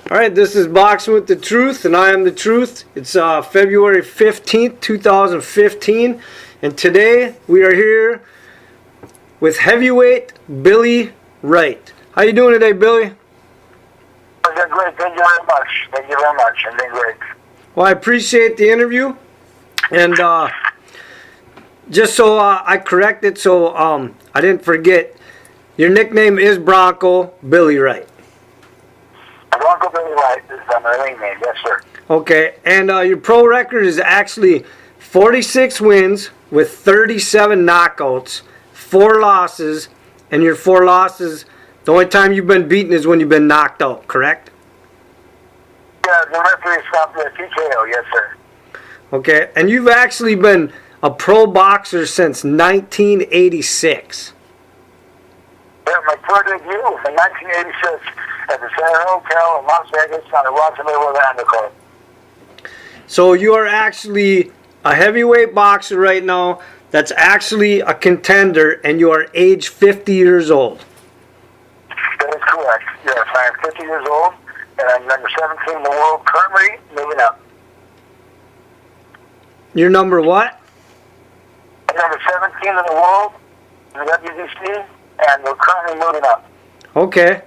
All right, this is Boxing with the Truth, and I am the Truth. It's February 15th, 2015, and today we are here with heavyweight Billy Wright. How you doing today, Billy? I'm doing great. Thank you very much. Thank you very much. I'm doing great. Well, I appreciate the interview, and just so I correct it, so I didn't forget, your nickname is Bronco Billy Wright. Bronco Billy Wright is my ring name. Yes, sir. Okay, and your pro record is actually 46 wins with 37 knockouts, 4 losses, and your 4 losses, the only time you've been beaten is when you've been knocked out, correct? Yeah, the referee stopped at TKO. Yes, sir. Okay, and you've actually been a pro boxer since 1986. Yeah, my pro debut was in 1986 at the Center Hotel in Las Vegas on the Roosevelt Undercard. So you are actually a heavyweight boxer right now that's actually a contender, and you are age 50 years old. That is correct. Yes, I am 50 years old, and I'm number 17 in the world currently, moving up. You're number what? I'm number 17 in the world in the WBC, and we're currently moving up. Okay.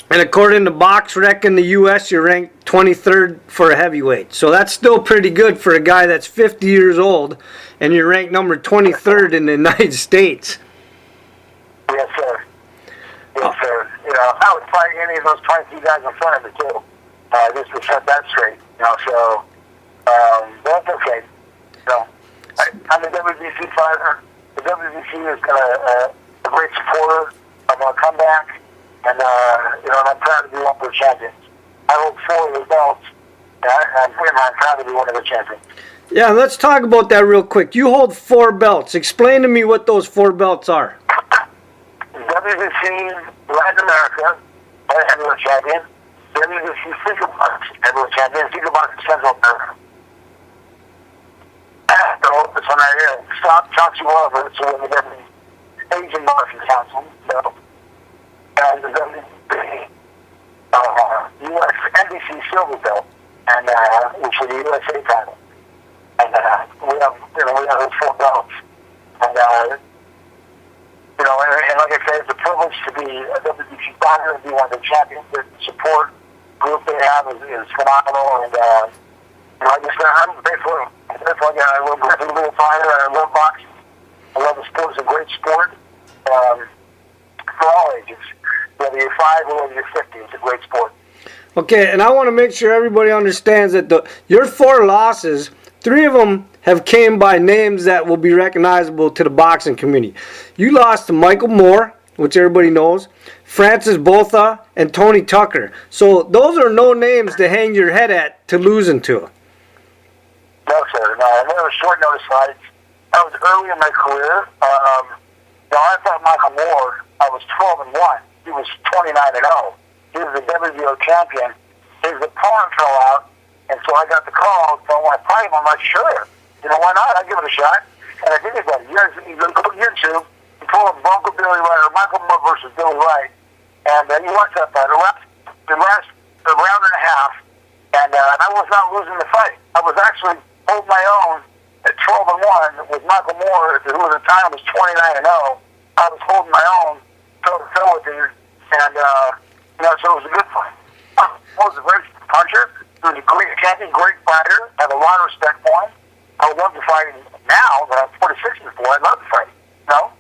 And according to BoxRec in the U.S., you're ranked 23rd for a heavyweight. So that's still pretty good for a guy that's 50 years old, and you're ranked number 23rd in the United States. Yes, sir. Yes, sir. You know, I would fight any of those 22 guys in front of me, too, just to set that straight. You know, so that's okay. You know, I'm a WBC fighter. The WBC is a great supporter of our comeback. And, you know, I'm proud to be one of the champions. I hold 4 of the belts, and I'm proud to be one of the champions. Yeah, let's talk about that real quick. You hold 4 belts. Explain to me what those 4 belts are. WBC Latin America, heavyweight champion. WBC Single Box, heavyweight champion. Single Box Central America. So, it's on right here. Stop Chauncey Walker, so we're the Asian Boxing Council. So, and the U.S. NBC Silver Belt, and which is the USA title. And we have those 4 belts. And you know, and like I said, it's a privilege to be a WBC fighter and be one of the champions. The support group they have is phenomenal, and you know, I'm grateful. I love being a little fighter, and I love boxing. I love the sport. It's a great sport for all ages. Whether you're 5 or whether you're 50, it's a great sport. Okay, and I want to make sure everybody understands that your 4 losses, 3 of them have came by names that will be recognizable to the boxing community. You lost to Michael Moore, which everybody knows, Francis Botha, and Tony Tucker. So those are no names to hang your head at to losing to. No, sir. No, I never short notice fights. I was early in my career. I thought Michael Moore, I was 12-1. He was 29-0. He was the WBO champion. His opponent fell out, and so I got the call. So I want to fight him. I'm like, sure. You know, why not? I'll give it a shot. And I did it. You guys, you go to YouTube, you pull up Bronco Billy Wright or Michael Moore versus Billy Wright, and you watch that fight. The last round and a half, and I was not losing the fight. I was actually holding my own at 12-1 with Michael Moore, who at the time was 29-0. I was holding my own. Toe with him, and you know, so it was a good fight. I was a very puncher. He was a great champion, great fighter. I have a lot of respect for him. I would love to fight him now, but I'm 46 before. I'd love to fight him. You know,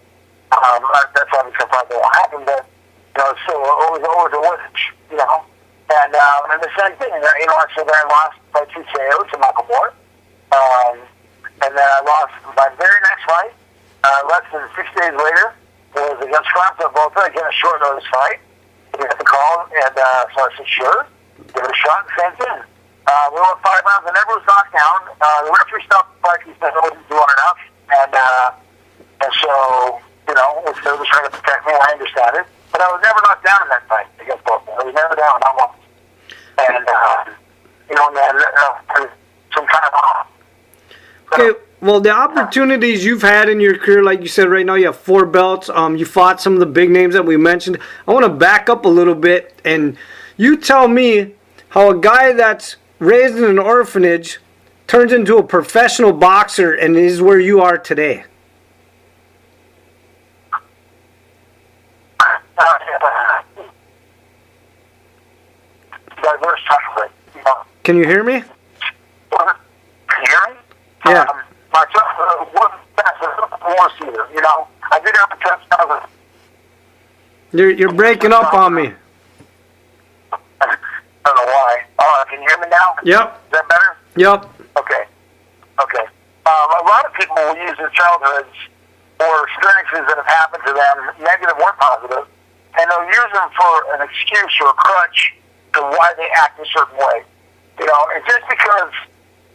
that's obviously probably won't happen, but you know, so always a wish. You know, and the same thing. You know, so then I lost by 2 KOs to Michael Moore, and then I lost my very next fight less than 6 days later. Was against Francis Botha, again a short notice fight. We got the call, and so I said, sure, give it a shot, same thing. We went 5 rounds, and never was knocked down. The referee stopped the fight, he said I wasn't doing enough, and so, you know, was trying to protect me, I understand it. But I was never knocked down in that fight against Botha. I was never down, not once. And, you know, and then some time off. Okay. Well, the opportunities you've had in your career, like you said, right now you have 4 belts. You fought some of the big names that we mentioned. I want to back up a little bit and You tell me how a guy that's raised in an orphanage turns into a professional boxer and is where you are today. Diverse chocolate, you know. Can you hear me? Can you hear me? Yeah. My son wasn't fast as a war seater, you know. I did have a touchdown. You're breaking up on me. I don't know why. Can you hear me now? Yep. Is that better? Yep. Okay. Okay. A lot of people will use their childhoods or experiences that have happened to them, negative or positive, and they'll use them for an excuse or a crutch to why they act a certain way. You know, and just because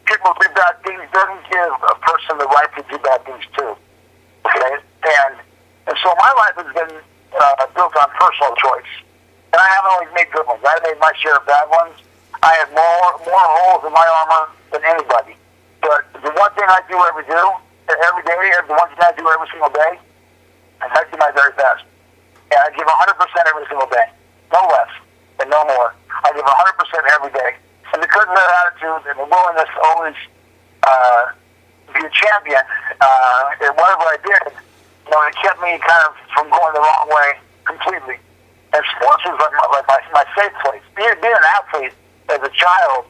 people do bad things doesn't give a person the right to do bad things too. Okay? And so my life has been built on personal choice. And I haven't always made good ones. I made my share of bad ones. I had more holes in my armor than anybody. But the one thing I do every day, the one thing I do every single day, is I do my very best. And I give 100% every single day. No less and no more. I give 100% every day. And because of that attitude and the willingness to always be a champion in whatever I did, you know, it kept me kind of from going the wrong way completely. And sports was like my safe place. Being an athlete as a child,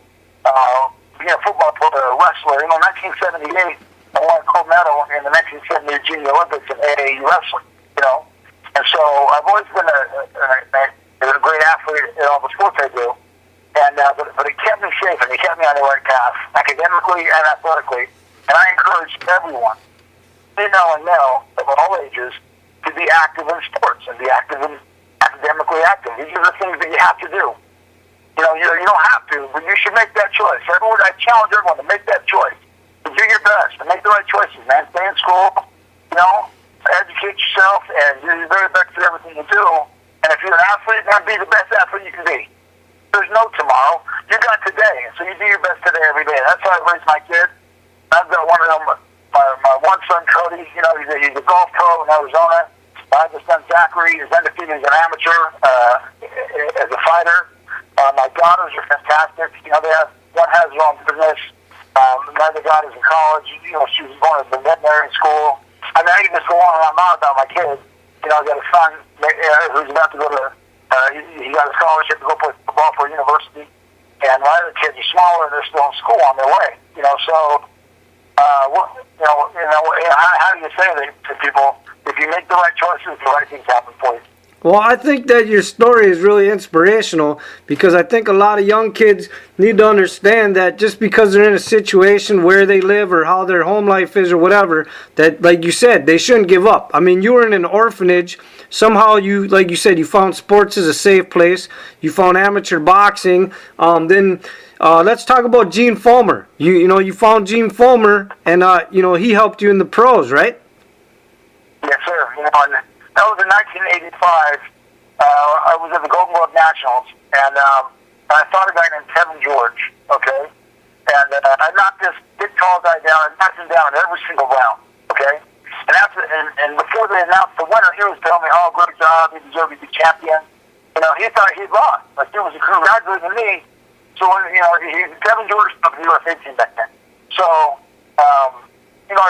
being a football player, a wrestler, you know, 1978, I won a gold medal in the 1970 Junior Olympics in AAU wrestling, you know. And so I've always been a great athlete in all the sports I do. And but it kept me safe and it kept me on the right path, academically and athletically. And I encourage everyone, female and male, of all ages, to be active in sports and be academically active. These are the things that you have to do. You know, you don't have to, but you should make that choice. I challenge everyone to make that choice. To do your best, to make the right choices, man. Stay in school, you know, educate yourself, and do your very best at everything you do. And if you're an athlete, then be the best athlete you can be. There's no tomorrow. You got today, so you do your best today every day. That's how I raise my kids. I've got one of them, my one son, Cody, you know, he's a golf pro in Arizona. I have a son, Zachary, who's undefeated as an amateur, as a fighter. My daughters are fantastic. You know, one has her own business. Another daughter's in college. You know, she's going to the veterinary school. I mean, I can just go on and on about my kids. You know, I got a son who's about to go to, he got a scholarship to go play football for a university. And my other kids are smaller and they're still in school on their way. You know, so, how do you say that to people? If you make the right choices, the right things happen for you. Well, I think that your story is really inspirational because I think a lot of young kids need to understand that just because they're in a situation where they live or how their home life is or whatever, that, like you said, they shouldn't give up. I mean, you were in an orphanage. Somehow you, like you said, you found sports as a safe place. You found amateur boxing. Then let's talk about Gene Fulmer. You found Gene Fulmer, and he helped you in the pros, right? Yes, sir. You know, and that was in 1985. I was at the Golden Glove Nationals, and I fought a guy named Kevin George, okay? And I knocked this big, tall guy down. I knocked him down every single round, okay? And before they announced the winner, he was telling me, oh, great job, he deserved to be champion. You know, he thought he'd lost. Like, he was congratulating me. So, Kevin George was the USA team back then. So, I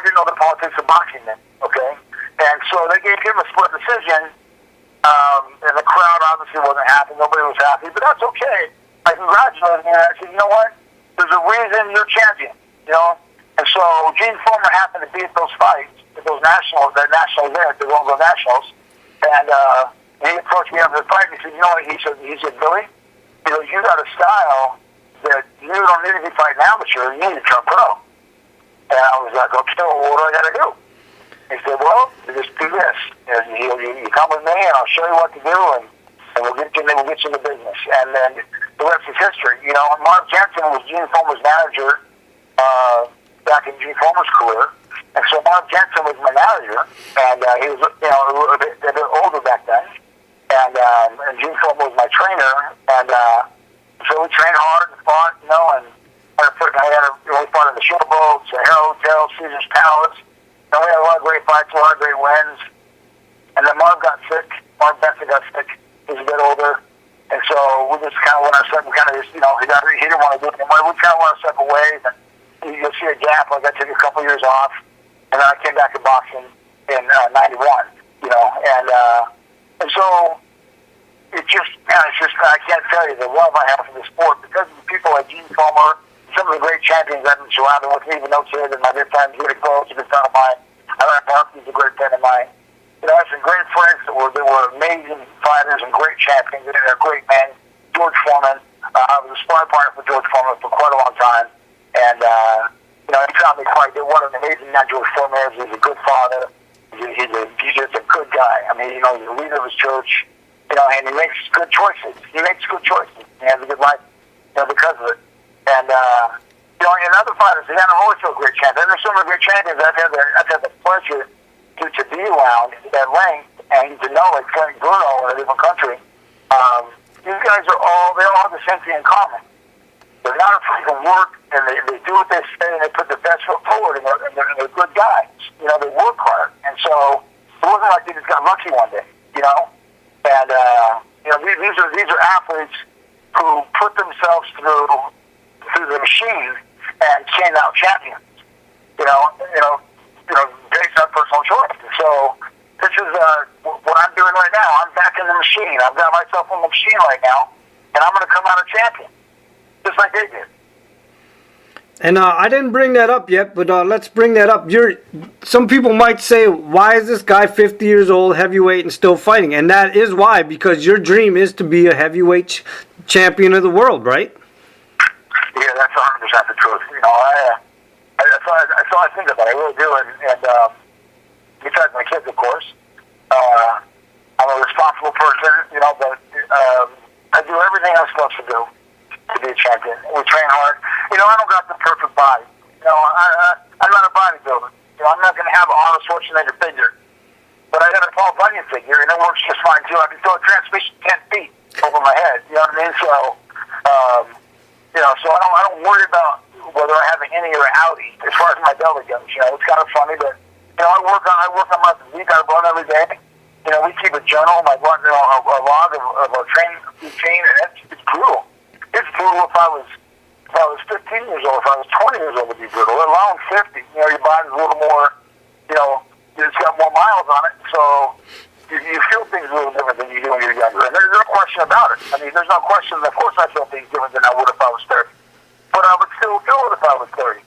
didn't know the politics of boxing then, okay? And so they gave him a split decision, and the crowd obviously wasn't happy. Nobody was happy, but that's okay. I congratulated him, and I said, you know what? There's a reason you're champion, you know? And so Gene Fulmer happened to be at those fights, at those nationals there, at the Golden Glove Nationals, and he approached me after the fight, and he said, you know what? He said, Billy, you got a style that you don't need to be fighting amateur, you need to turn pro. And I was like, okay, well, what do I got to do? He said, well, you just do this. You come with me, and I'll show you what to do, and we'll get you in the business. And then the rest is history. You know, Marv Jensen was Gene Fulmer's manager back in Gene Fulmer's career. And so Marv Jensen was my manager, and he was, a bit older back then. And Gene Fulmer was my trainer. And so we trained hard and fought, and we fought in the showboats, the Hero Hotel, Caesar's Palace. And we had a lot of great fights, a lot of great wins. And then Marv got sick. Marv Benson got sick. He was a bit older. And so we just kind of went our separate, he didn't want to do it anymore. We kind of went our separate ways, and you'll see a gap. Like I took a couple years off, and then I came back to boxing in '91. And so it's just I can't tell you the love I have for the sport because of the people like Gene Fulmer, some of the great champions I've been surrounded with, even though today my good friend, Peter Close, a good friend of mine. Wright Barkley's a great friend of mine. I have some great friends that were amazing fighters and great champions, and they're great men. George Foreman, I was a sparring partner for George Foreman for quite a long time, and he taught me quite a bit. What an amazing man George Foreman is. He's a good father. He's just a good guy. I mean, he's the leader of his church, and he makes good choices. He has a good life, because of it. And and other fighters, they don't always feel great champions. There's so many great champions I've had the pleasure to be around at length and to know, like Frank Bruno in a different country. These guys they all have the same thing in common. They're not afraid to work, and they do what they say, and they put their best foot forward, and they're good guys. They work hard. And so it wasn't like they just got lucky one day, And, these are athletes who put themselves through the machine and came out champions, based on personal choice. So this is what I'm doing right now. I'm back in the machine. I've got myself in the machine right now, and I'm going to come out a champion, just like they did. And I didn't bring that up yet, but let's bring that up. Some people might say, why is this guy 50 years old, heavyweight, and still fighting? And that is why, because your dream is to be a heavyweight champion of the world, right? Yeah, that's 100% the truth. That's all I think about. I really do. And besides my kids, of course, I'm a responsible person, but I do everything I'm supposed to do to be a champion. We train hard. I don't got the perfect body. I'm not a bodybuilder. I'm not going to have an Arnold Schwarzenegger figure. But I got a Paul Bunyan figure, and it works just fine, too. I can throw a transmission 10 feet over my head. You know what I mean? So, so I don't worry about whether I have an innie or an outie as far as my belly goes. It's kind of funny, but, I work on my physique. I run every day. We keep a journal, a log of our training routine, and it's brutal. It's brutal if I was 15 years old, if I was 20 years old, it would be brutal. Let alone 50. Your body's a little more, it's got more miles on it, so you feel things a little different than you do when you're younger. And there's no question about it. I mean, there's no question. Of course I feel things different than I would if I was 30. But I would still feel it if I was 30.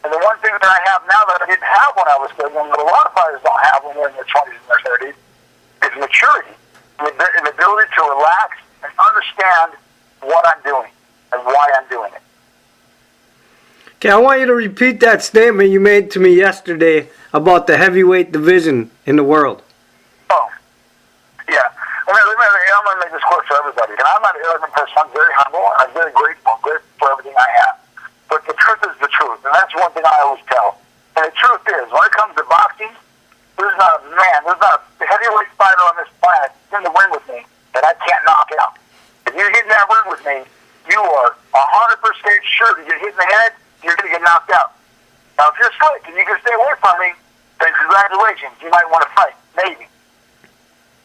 And the one thing that I have now that I didn't have when I was 30, and that a lot of fighters don't have when they're in their 20s and their 30s, is maturity. And the ability to relax and understand what I'm doing and why I'm doing it. Okay, I want you to repeat that statement you made to me yesterday about the heavyweight division in the world. Oh, yeah. I'm going to make this clear for everybody. And I'm not an arrogant person. I'm very humble. I'm very grateful for everything I have. But the truth is the truth. And that's one thing I always tell. And the truth is, when it comes to boxing, there's not a heavyweight fighter on this planet in the ring with me that I can't knock out. If you get in that ring with me, you are 100% sure that you're hitting the head, you're going to get knocked out. Now, if you're slick and you can stay away from me, then congratulations, you might want to fight, maybe.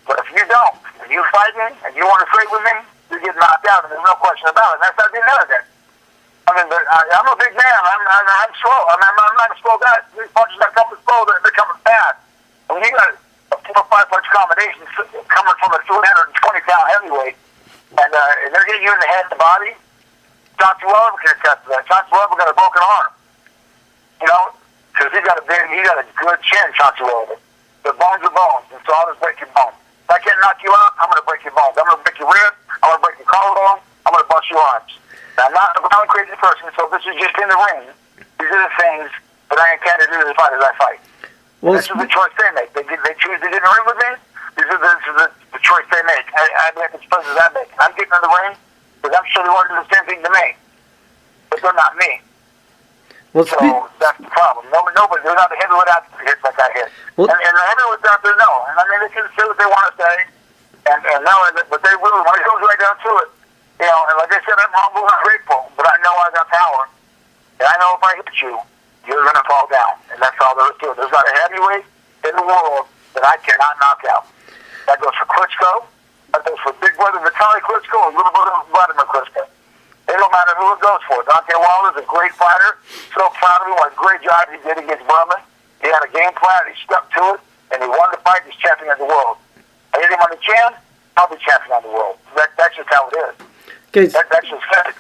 But if you don't, and you fight me, and you want to trade with me, you're getting knocked out, and there's no question about it. And that's not the other thing. I mean, I'm a big man. I'm slow. I'm not a slow guy. These punches are coming slow. They're coming fast. And when you got a 4 or 5 punch combination coming from a 320-pound heavyweight, and they're getting you in the head and the body, Chauncey Weber can attest to that. Chauncey Weber got a broken arm. Because he got a good chin, Chauncey Weber. The bones are bones, and so I'll just break your bones. If I can't knock you out, I'm going to break your bones. I'm going to break your ribs. I'm going to break your collarbone. I'm going to bust your arms. Now, I'm not a violent, crazy person, so this is just in the ring. These are the things that I intend to do to the fight as I fight. Well, this is the choice they make. They choose to get in the ring with me. This is the choice they make. I make the choices I make. I'm getting in the ring because I'm sure they want to do the same thing to me. But they're not me. Well, so that's the problem. Nobody, they're not the heavyweight out there hits like I hit. Well, and the heavyweights out there know. And I mean, they can say what they want to say. And no, but they really, when it goes right down to it, and like I said, I'm humble and grateful, but I know I got power. And I know if I hit you, you're going to fall down. And that's all there is to it. There's not a heavyweight in the world that I cannot knock out. That goes for Klitschko. That goes for Big Brother Vitaly Klitschko and Little Brother Vladimir Klitschko. It don't matter who it goes for. Deontay Wilder's a great fighter. So proud of him. What a great job he did against Berman. He had a game plan. He stuck to it, and he won the fight. He's champion of the world. I hit him on the chin. I'll be champion of the world. That's just how it is. Okay. That's just fact.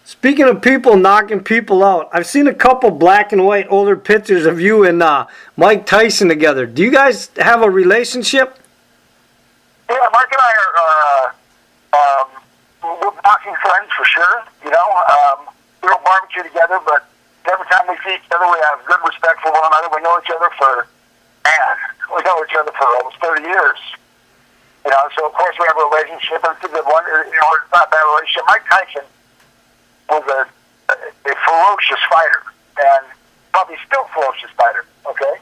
Speaking of people knocking people out, I've seen a couple black and white older pictures of you and Mike Tyson together. Do you guys have a relationship? Yeah, Mike and I are we're boxing friends for sure. You know, we don't barbecue together, but every time we see each other, we have good respect for one another. We know each other for almost 30 years. You know, so of course we have a relationship, and it's a good one. You know, it's not a bad relationship. Mike Tyson was a ferocious fighter, and probably still a ferocious fighter, okay?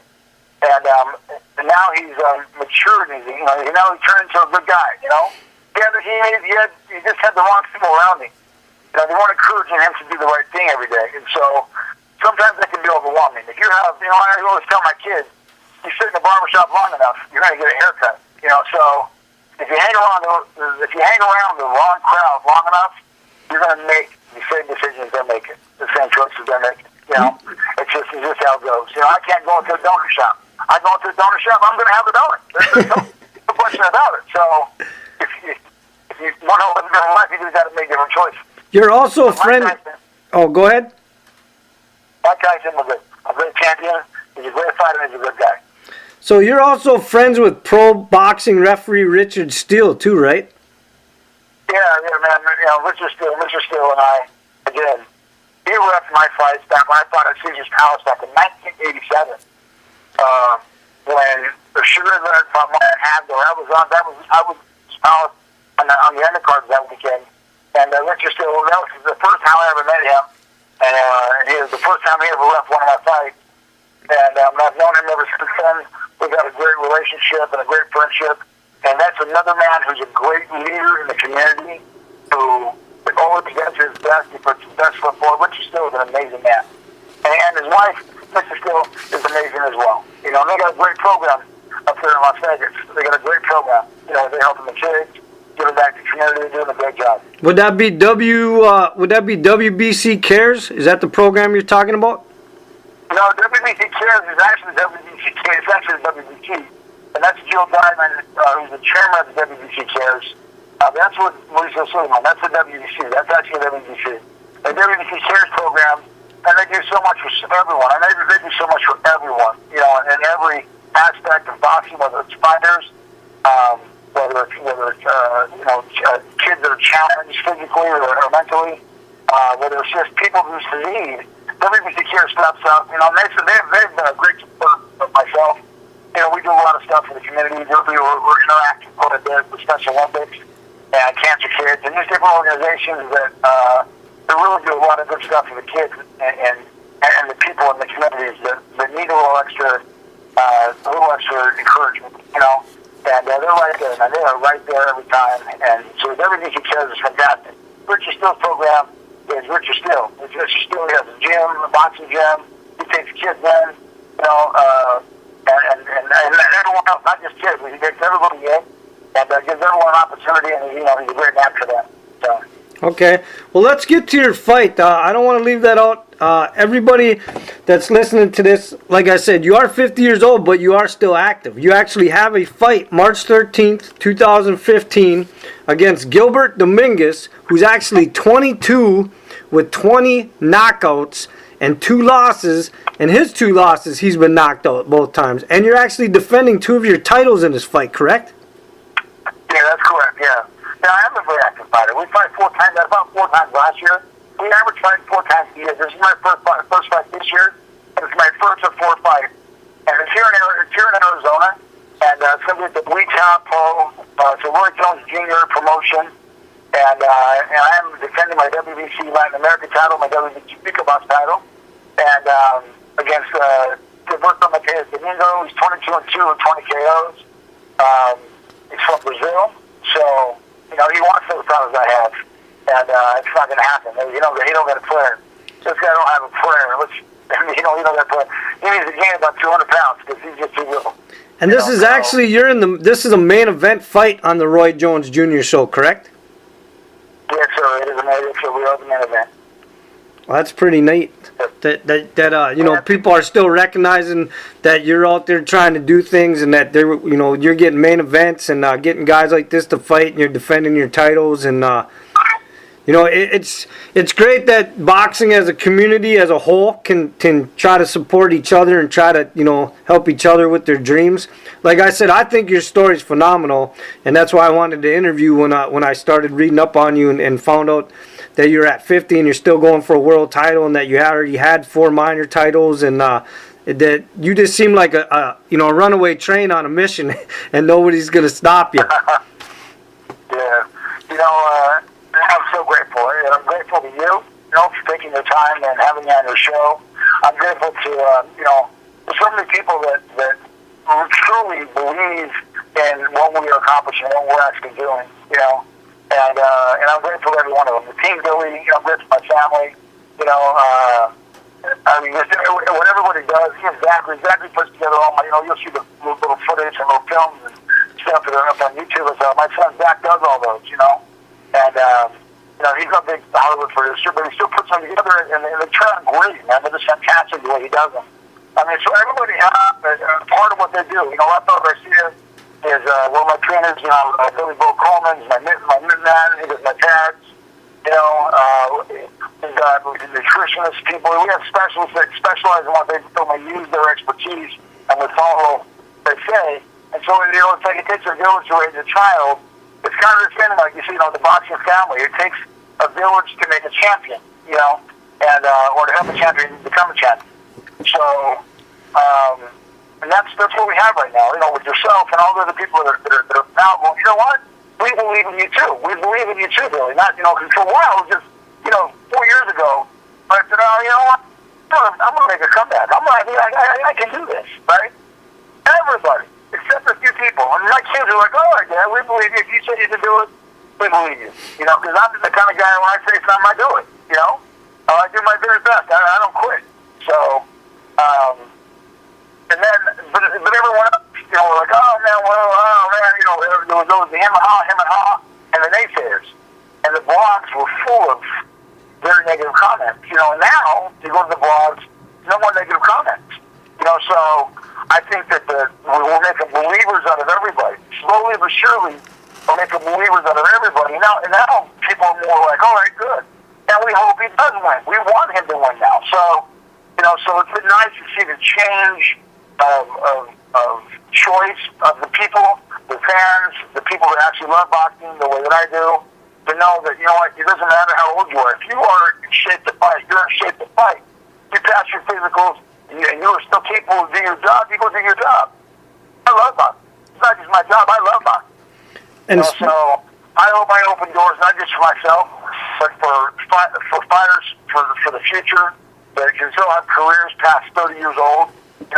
And now he's matured, and now he turned into a good guy, you know? He just had the wrong people around him. You know, they weren't encouraging him to do the right thing every day, and so sometimes that can be overwhelming. If you have, you know, I always tell my kids, you sit in the barbershop long enough, you're going to get a haircut, you know? So if you hang around the wrong crowd long enough, you're going to make the same decisions they're making, the same choices they're making. You know, it's just how it goes. You know, I can't go into a donut shop. I go into a donut shop, I'm going to have a donut. There's no question about it. So if you want to live a different life, you just got to make different choices. You're also a friend. Oh, go ahead. Mike Tyson was a great champion. He's a great fighter. He's a good guy. So you're also friends with pro boxing referee Richard Steele too, right? Yeah, man. You know, Richard Steele and I, again, he refed my fights back when I fought at Caesar's Palace back in 1987. When the Sugar Leonard fought Martin Hagler, I was Palace on the undercard that weekend. And Richard Steele, that was the first time I ever met him. And he was the first time he ever refed one of my fights. And I've known him ever since then. We've got a great relationship and a great friendship. And that's another man who's a great leader in the community who always does his best. He puts his best foot forward. Richard Steele is an amazing man. And his wife, Mrs. Steele, is amazing as well. You know, they got a great program up there in Las Vegas. They got a great program. You know, they're helping the kids, giving back to the community, doing a great job. Would that be WBC Cares? Is that the program you're talking about? No, WBC Cares is actually WBC Cares. It's actually WBT. And that's Jill Diamond, who's the chairman of the WBC Cares. That's what Mauricio Suleiman, that's the WBC. That's actually the WBC. The WBC Cares program, and they do so much for everyone. And they do so much for everyone, you know, in every aspect of boxing, whether it's fighters, whether it's kids that are challenged physically or mentally, whether it's just people who's in need. WBC Cares steps up, you know, and they've been a great support of myself. You know, we do a lot of stuff for the community. We're interacting quite a bit with Special Olympics and Cancer Kids and these different organizations that really do a lot of good stuff for the kids and the people in the communities that need a little extra encouragement, you know. And they're right there, and they are right there every time. And so WBC Cares is fantastic. Richard Steele's program is Richard Steele. Richard Steele has a gym, a boxing gym. He takes kids in, you know, and everyone else, not just kids, he takes everybody in and gives everyone an opportunity, and you know, he's a great man for that. So. Okay, well, let's get to your fight. I don't want to leave that out. Everybody that's listening to this, like I said, you are 50 years old, but you are still active. You actually have a fight March 13th, 2015 against Gilbert Dominguez, who's actually 22 with 20 knockouts and 2 losses. And his 2 losses, he's been knocked out both times. And you're actually defending 2 of your titles in this fight, correct? Yeah, that's correct, yeah. Yeah, I am a very active fighter. We fight 4 times, about 4 times last year. We average fight 4 times a year. This is my first fight this year, and it's my first of 4 fights. And it's here in Arizona, and it's going to be at the Wheatown Pro. It's a Roy Jones Jr. promotion. And I am defending my WBC Latin American title, my WBC Pico Box title. And against Gilberto Mateus Domingo, he's 22-2 with 20 KOs. He's from Brazil, so you know he wants those titles I have, and it's not going to happen. He don't got a prayer. This guy don't have a prayer. He don't got a prayer. He needs to gain about 200 pounds because he's just too little. And this is actually this is a main event fight on the Roy Jones Jr. show, correct? Yes, sir. It is a main event. We are the main event. Well, that's pretty neat. That people are still recognizing that you're out there trying to do things, and that you're getting main events and getting guys like this to fight, and you're defending your titles, and it's great that boxing as a community as a whole can try to support each other and try to help each other with their dreams. Like I said, I think your story's phenomenal, and that's why I wanted to interview when I started reading up on you and found out that you're at 50 and you're still going for a world title, and that you already had 4 minor titles, and that you just seem like a runaway train on a mission, and nobody's gonna stop you. Yeah, I'm so grateful, and I'm grateful to you, for taking the time and having me on your show. I'm grateful to so many people that truly believe in what we are accomplishing, what we're actually doing, And I'm grateful to every one of them. The team, Billy, I'm grateful to my family. What everybody does, exactly puts together all my, you'll see the little footage and little films and stuff that are up on YouTube. My son Zach does all those, And, he's a big Hollywood producer, but he still puts them together, and they turn out great, man. They're just fantastic the way he does them. So everybody has a part of what they do. Rafael Garcia is one of my trainers, Billy Bo Coleman, my man, he does my pads, we've got nutritionists, people, we have specialists that specialize in what they do, and use their expertise, and we follow what they say, and so, it's like it takes a village to raise a child. It's kind of the same, like you see, the boxing family, it takes a village to make a champion, and, or to help a champion become a champion. So, and that's what we have right now, with yourself and all the other people that are now going, you know what? We believe in you too. We believe in you too, Billy. Not, because for a while, just, 4 years ago, I said, oh, you know what? I'm going to make a comeback. I can do this, right? Everybody, except a few people. And my kids are like, all right, Dad, we believe you. If you say you can do it, we believe you. Because I'm the kind of guy, when I say something, I do it, I do my very best. I don't quit. So, and then, but everyone else, were like, oh man, there was those the him and ha, and the naysayers. And the blogs were full of very negative comments. And now, you go to the blogs, no more negative comments. So I think that we're making believers out of everybody. Slowly but surely, we're making believers out of everybody. Now people are more like, all right, good. And we hope he does win. We want him to win now. So, so it's been nice to see the change of choice of the people, the fans, the people that actually love boxing the way that I do, to know that, it doesn't matter how old you are. If you are in shape to fight, you're in shape to fight. You pass your physicals, and you are still capable of doing your job, you go do your job. I love boxing. It's not just my job, I love boxing. And so I hope I open doors, not just for myself, but for fighters for the future that can still have careers past 30 years old, and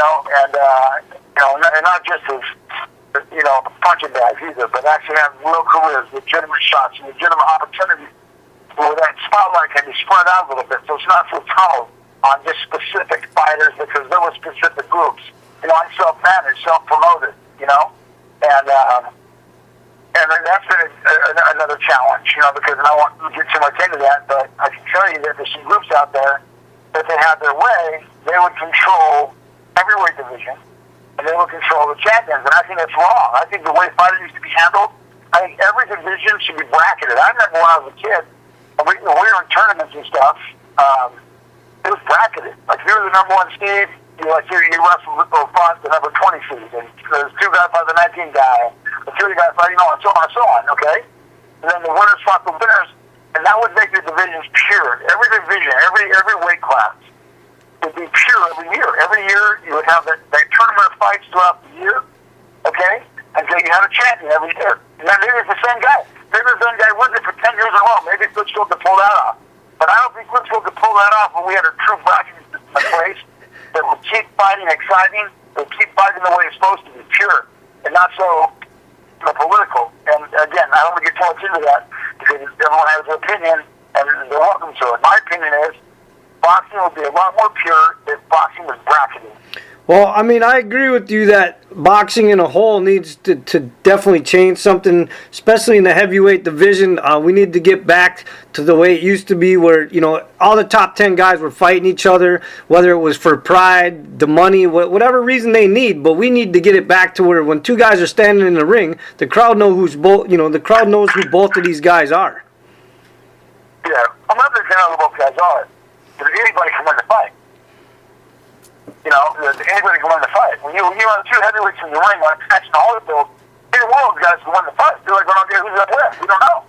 not just as, punching bags either, but actually have real careers, legitimate shots, legitimate opportunities where that spotlight can be spread out a little bit, so it's not so tunneled on just specific fighters, because there were specific groups. I'm self-managed, self-promoted, and that's been another challenge, because I don't want to get too much into that, but I can tell you that there's some groups out there that they had their way, they would control every weight division, and they would control the champions, and I think that's wrong. I think the way fighting needs to be handled, I think every division should be bracketed. I remember when I was a kid, and we were in tournaments and stuff, it was bracketed. Like, if you were the number 1 seed, you wrestled with those funds, the number 20 seed, and there's 2 guys fight the 19 guy, the 3 guys fight, and so on and so on, okay? And then the winners fought the winners, and that would make the divisions pure. Every division, every weight class would be pure every year. Every year, you would have that tournament of fights throughout the year, okay? Until you had a champion every year. And then maybe it's the same guy. Maybe the same guy wins it for 10 years in a row. Maybe Klitschko could pull that off. But I don't think Klitschko could pull that off when we had a true bracketing system in place that would keep fighting exciting, that would keep fighting the way it's supposed to be, pure, and not so political. And again, I don't want to get too much into that, because everyone has an opinion, and they're welcome to it. My opinion is, boxing would be a lot more pure if boxing was bracketed. Well, I mean, I agree with you that boxing in a whole needs to definitely change something, especially in the heavyweight division. We need to get back to the way it used to be where, you know, all the top 10 guys were fighting each other, whether it was for pride, the money, whatever reason they need. But we need to get it back to where when two guys are standing in the ring, the crowd knows the crowd knows who both of these guys are. Yeah, I'm not going to know who both guys are. Because anybody can win the fight. You know, anybody can win the fight. When you have two heavyweights in the ring, like Patch and Holyfield, either one of those guys can win the fight. They're like, okay, who's going to win? We don't know.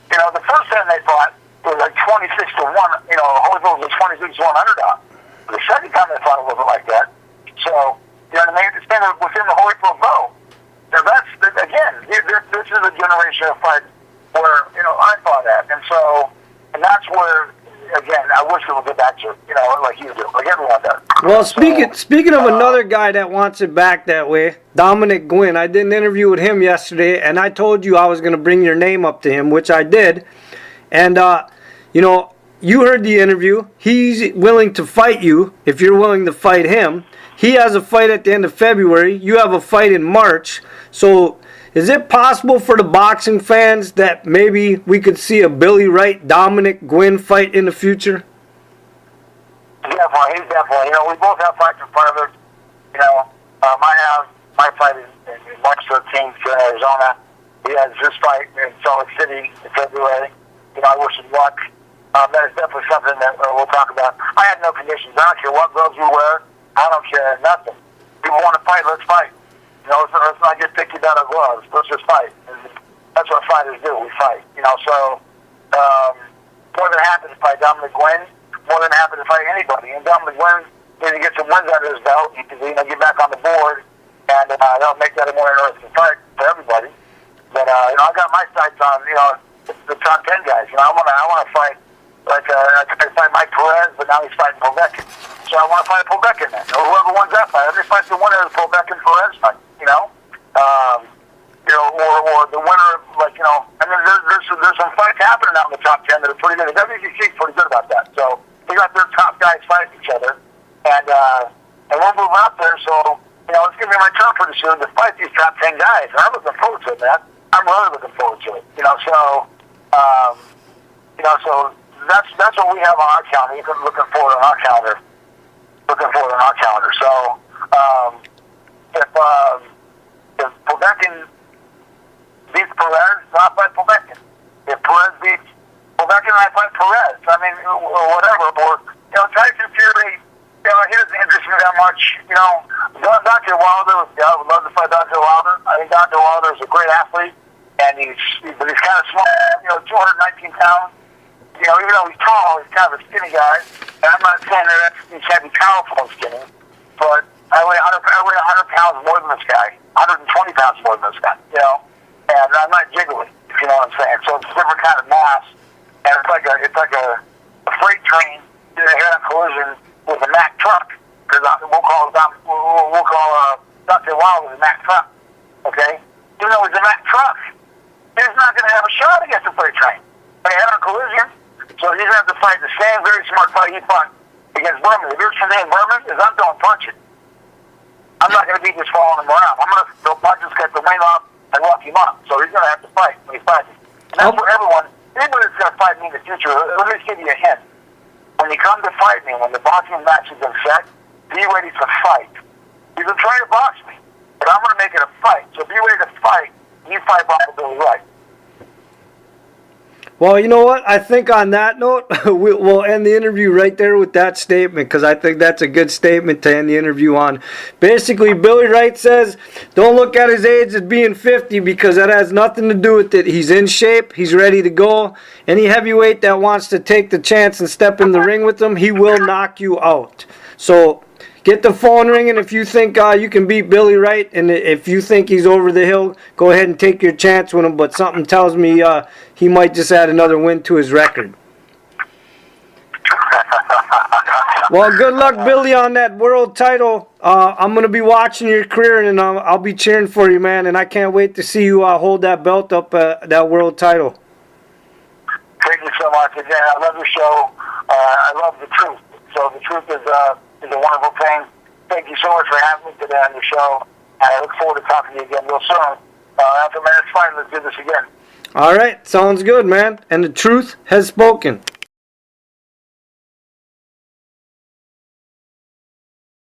You know, the first time they fought, it was like 26-1. You know, Holyfield was 26-1 underdog. The second time they fought, it wasn't like that. So, you know what I mean? It's been within the Holyfield bow. Now, again, this is a generation of fight where, you know, I fought at. And that's where, again, I wish we would get back to, you know, like you do, like everyone does. Well, speaking of another guy that wants it back that way, Dominic Gwynn, I did an interview with him yesterday, and I told you I was going to bring your name up to him, which I did. And, you know, you heard the interview. He's willing to fight you if you're willing to fight him. He has a fight at the end of February. You have a fight in March. So is it possible for the boxing fans that maybe we could see a Billy Wright, Dominic Gwynn fight in the future? Definitely, definitely. You know, we both have fights in front of us. You know, I have my fight in March 13th in Arizona. He has his fight in Salt Lake City in February. You know, I wish him luck. That is definitely something that we'll talk about. I have no conditions. I don't care what gloves you wear. I don't care nothing. People want to fight, let's fight. You know, let's not get picky about our gloves. Let's just fight. And that's what fighters do. We fight. You know, so more than happy to fight Dominic Gwynn. More than happy to fight anybody. And Dominic Gwynn needs to get some wins under his belt. He can, you know, get back on the board, and that'll make that a more interesting fight for everybody. But you know, I got my sights on, you know, the top 10 guys. You know, I want to fight like I fight Mike Perez, but now he's fighting Povetkin. So I want to fight Povetkin then, or whoever wins that fight. Every fight's the winner of the Povetkin Perez fight. You know, or the winner of, like, you know, I mean, there's some fights happening out in the top 10 that are pretty good. The WTT is pretty good about that. So they got their top guys fighting each other, and we'll move out there. So, you know, it's gonna be my turn pretty soon to fight these top 10 guys, and I'm looking forward to it, man. I'm really looking forward to it. You know, so so that's what we have on our calendar. You're looking forward on our calendar. So if Povetkin beats Perez, I fight Povetkin. If Perez beats Povetkin, I fight Perez. I mean, whatever. Or, you know, Tyson Fury, you know, he doesn't interest me that much. You know, Dr. Wilder, I would love to fight Dr. Wilder. I think Dr. Wilder is a great athlete, and he's kind of small, you know, 219 pounds. You know, even though he's tall, he's kind of a skinny guy. And I'm not saying that he can't be powerful and skinny, but I weigh 100 pounds more than this guy, 120 pounds more than this guy, you know, and I'm not jiggly, if you know what I'm saying. So it's a different kind of mass, and it's like a freight train in a head-on collision with a Mack truck, because we'll call Dr. Wilder the Mack truck, okay? Even though it's a Mack truck, he's not going to have a shot against a freight train. They had a collision, so he's going to have to fight the same very smart fight he fought against Berman. If you're saying Berman, is I'm throwing punches. I'm not going to be just following him around. I'm going to throw punches, get the wing off, and walk him up. So he's going to have to fight when he fights me. And that's for everyone. Anybody that's going to fight me in the future, let me just give you a hint. When you come to fight me, when the boxing match is in set, be ready to fight. You can try to box me, but I'm going to make it a fight. So be ready to fight. You fight Billy Wright. Well, you know what? I think on that note, we'll end the interview right there with that statement, because I think that's a good statement to end the interview on. Basically, Billy Wright says, don't look at his age as being 50, because that has nothing to do with it. He's in shape. He's ready to go. Any heavyweight that wants to take the chance and step in the ring with him, he will knock you out. So get the phone ringing if you think you can beat Billy Wright, and if you think he's over the hill, go ahead and take your chance with him. But something tells me he might just add another win to his record. Well, good luck, Billy, on that world title. I'm going to be watching your career, and I'll be cheering for you, man. And I can't wait to see you hold that belt up, that world title. Thank you so much. Again, I love your show. I love the truth. So the truth is a wonderful thing. Thank you so much for having me today on your show. And I look forward to talking to you again real soon. After my next fight, let's do this again. All right, sounds good, man. And the truth has spoken.